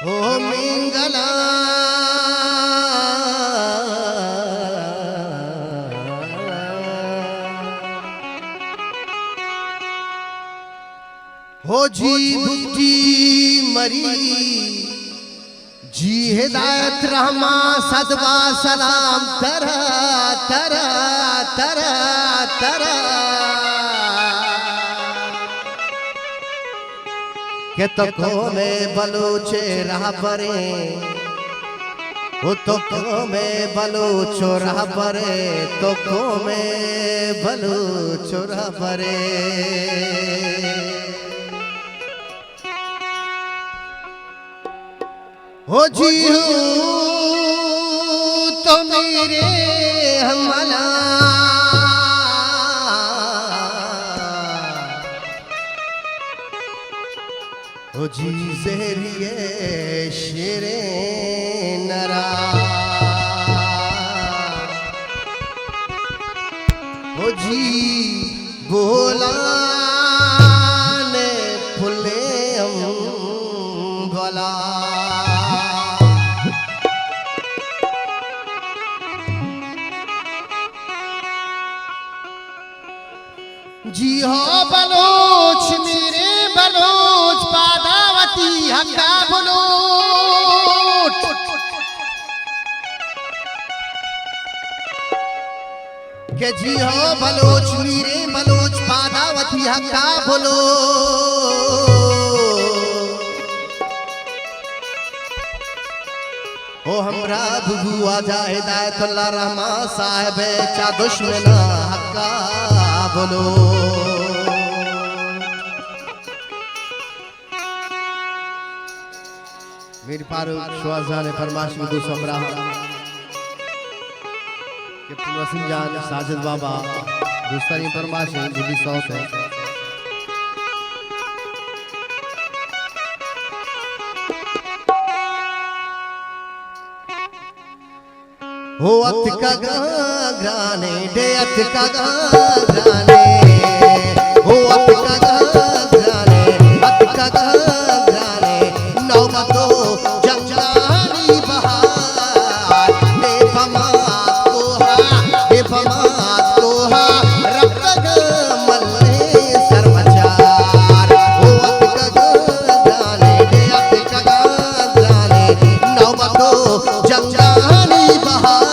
हो मिंगला हो जी बुद्धि मरी जी हिदायत रहमा सदवा सलाम तरा तरा तरा तरा के तो को में बलूचे राह परे वो तो को में बलूचो राह परे तो को में बलूचो राह परे हो जी तो मेरे हमला हो जी ज़हरिए शेरे नरा हो जी बोला ने फुले भला जी हो बलोच मेरे बलोच पादावती हक्का बलोच के जी हो बलोच मेरे बलोच पादावती हक्का बोलो हो हमरा बुबू आजा हिदायतुल्लाह रहमा साहब चा दुश्मना हक्का बोलो मेरी पारो शुआजा ने फरमाश में दूसरा ब्राह कैप्टन वसीम जान साजिद बाबा दूसरी फरमाश है जुली सौस है हो अत का ग्राने डे अत का ग्राने हो अत का ग्राने अत का ग्राने नौबतो जंगानी बहार बेफमात कोहा रब तक मल्ले सरमचार हो अत का ग्राने डे अत का ग्राने नौबतो जंगानी बहार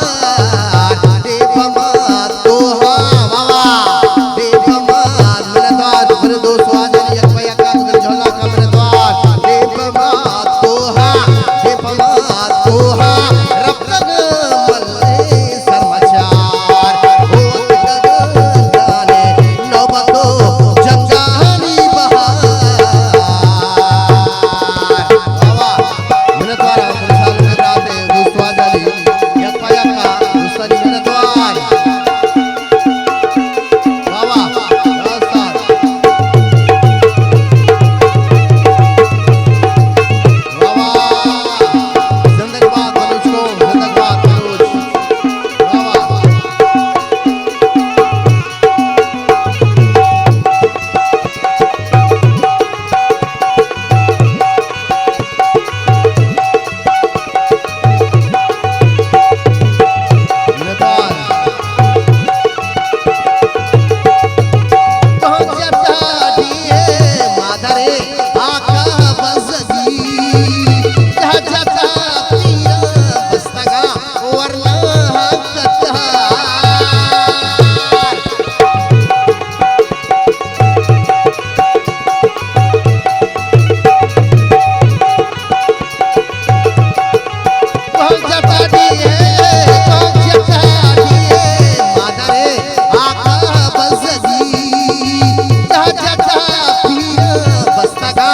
बस्तगा